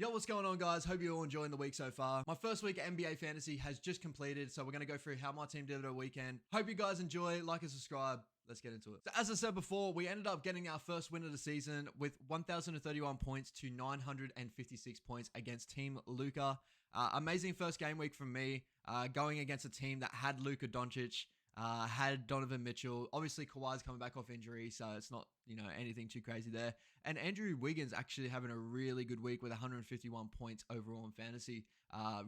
Yo, what's going on, guys? Hope you're all enjoying the week so far. My first week at NBA Fantasy has just completed, so we're going to go through how my team did over the weekend. Hope you guys enjoy. Like and subscribe. Let's get into it. So as I said before, we ended up getting our first win of the season with 1,031 points to 956 points against Team Luka. Amazing first game week from me, going against a team that had Luka Doncic, had Donovan Mitchell. Obviously, Kawhi's coming back off injury, so it's not, anything too crazy there. And Andrew Wiggins actually having a really good week with 151 points overall in fantasy.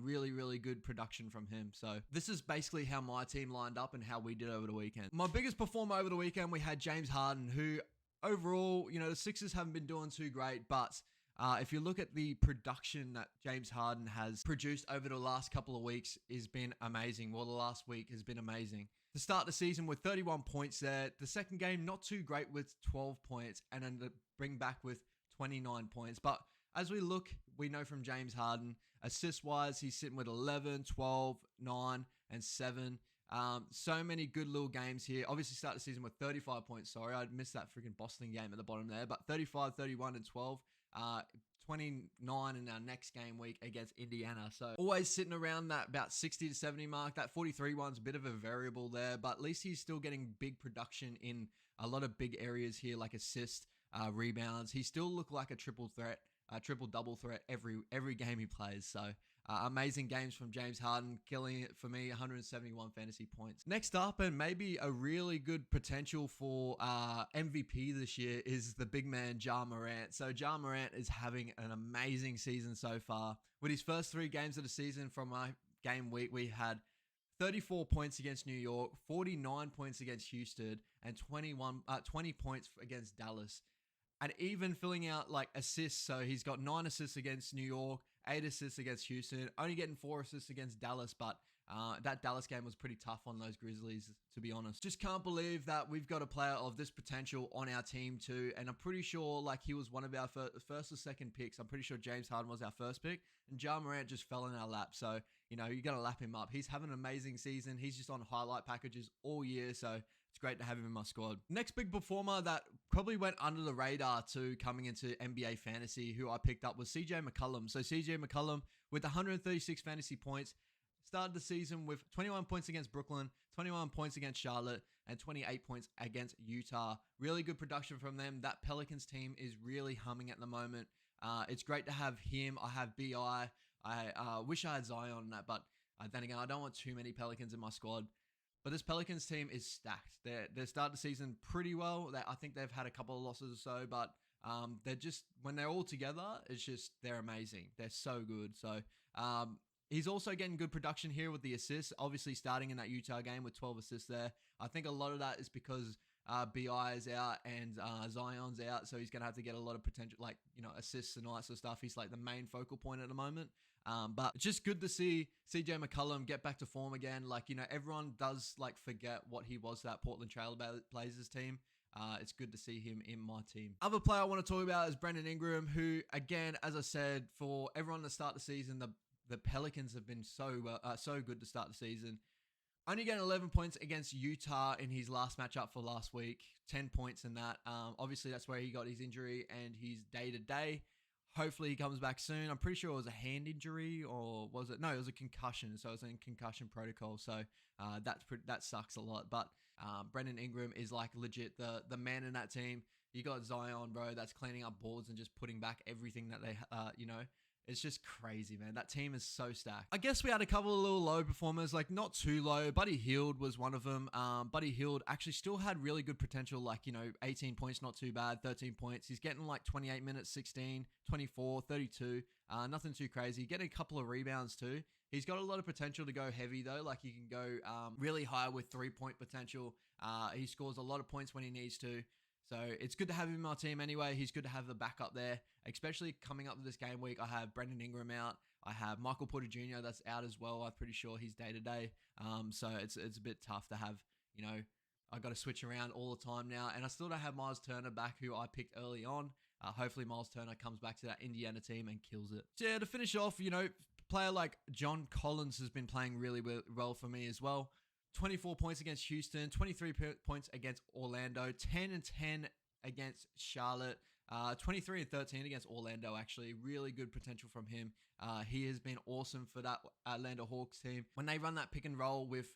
Really, really good production from him. So this is basically how my team lined up and how we did over the weekend. My biggest performer over the weekend, we had James Harden, who overall, the Sixers haven't been doing too great, but if you look at the production that James Harden has produced over the last couple of weeks, has been amazing. Well, the last week has been amazing. To start the season with 31 points there. The second game, not too great with 12 points, and then to bring back with 29 points. But as we look, we know from James Harden, assist-wise, he's sitting with 11, 12, 9, and 7. So many good little games here. Obviously, start the season with 35 points. Sorry, I missed that freaking Boston game at the bottom there. But 35, 31, and 12. 29 in our next game week against Indiana. So always sitting around that about 60 to 70 mark. That 43 one's a bit of a variable there, but at least he's still getting big production in a lot of big areas here, like assist, rebounds. He still look like a triple threat. Triple-double threat every game he plays. So amazing games from James Harden, killing it for me, 171 fantasy points. Next up, and maybe a really good potential for MVP this year, is the big man Ja Morant. So Ja Morant is having an amazing season so far. With his first 3 games of the season from my game week, we had 34 points against New York, 49 points against Houston, and 20 points against Dallas. And even filling out like assists. So he's got 9 assists against New York, 8 assists against Houston, only getting 4 assists against Dallas. But that Dallas game was pretty tough on those Grizzlies, to be honest. Just can't believe that we've got a player of this potential on our team too. And I'm pretty sure like he was one of our first or second picks. I'm pretty sure James Harden was our first pick. And Ja Morant just fell in our lap. So, you got to lap him up. He's having an amazing season. He's just on highlight packages all year. So it's great to have him in my squad. Next big performer that probably went under the radar too coming into NBA Fantasy, who I picked up, was CJ McCollum. So CJ McCollum with 136 fantasy points, started the season with 21 points against Brooklyn, 21 points against Charlotte, and 28 points against Utah. Really good production from them. That Pelicans team is really humming at the moment. It's great to have him. I have BI. I wish I had Zion on that, but then again, I don't want too many Pelicans in my squad. But this Pelicans team is stacked. They started the season pretty well. I think they've had a couple of losses or so, but they're just, when they're all together, they're amazing. They're so good. So he's also getting good production here with the assists, obviously starting in that Utah game with 12 assists there. I think a lot of that is because BI is out and Zion's out, so he's going to have to get a lot of potential, assists and all that sort of stuff. He's like the main focal point at the moment. But it's just good to see CJ McCollum get back to form again. Everyone does forget what he was to that Portland Trail Blazers team. It's good to see him in my team. Other player I want to talk about is Brandon Ingram, who, again, as I said, for everyone to start the season, the Pelicans have been so good to start the season. Only getting 11 points against Utah in his last matchup for last week. 10 points in that. Obviously, that's where he got his injury and he's day-to-day. Hopefully, he comes back soon. I'm pretty sure it was a hand injury, or was it? No, it was a concussion. So, it was in concussion protocol. So, that sucks a lot. But Brandon Ingram is legit the man in that team. You got Zion, bro, that's cleaning up boards and just putting back everything that they, It's just crazy, man. That team is so stacked. I guess we had a couple of little low performers, not too low. Buddy Hield was one of them. Buddy Hield actually still had really good potential, 18 points, not too bad, 13 points. He's getting 28 minutes, 16, 24, 32. Nothing too crazy. Getting a couple of rebounds too. He's got a lot of potential to go heavy though. He can go really high with 3-point potential. He scores a lot of points when he needs to. So it's good to have him in my team anyway. He's good to have the backup there, especially coming up to this game week. I have Brandon Ingram out. I have Michael Porter Jr. that's out as well. I'm pretty sure he's day-to-day. So it's a bit tough to have, I got to switch around all the time now. And I still don't have Miles Turner back, who I picked early on. Hopefully Miles Turner comes back to that Indiana team and kills it. So yeah, to finish off, player like John Collins has been playing really well for me as well. 24 points against Houston, 23 points against Orlando, 10 and 10 against Charlotte. 23 and 13 against Orlando, actually. Really good potential from him. He has been awesome for that Atlanta Hawks team. When they run that pick and roll with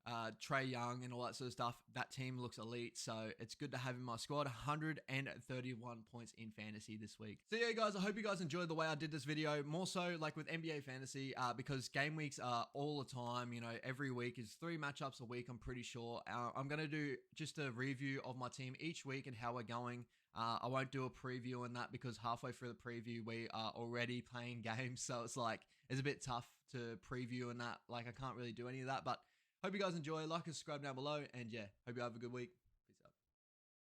Trae Young and all that sort of stuff, that team looks elite. So it's good to have him in my squad. 131 points in fantasy this week. So yeah, guys, I hope you guys enjoyed the way I did this video. More so like with NBA fantasy, because game weeks are all the time. You know, every week is 3 matchups a week, I'm pretty sure. I'm going to do just a review of my team each week and how we're going. I won't do a preview on that because halfway through the preview, we are already playing games. So it's like, it's a bit tough to preview and that. Like, I can't really do any of that, but hope you guys enjoy. Like and subscribe down below. And yeah, hope you have a good week.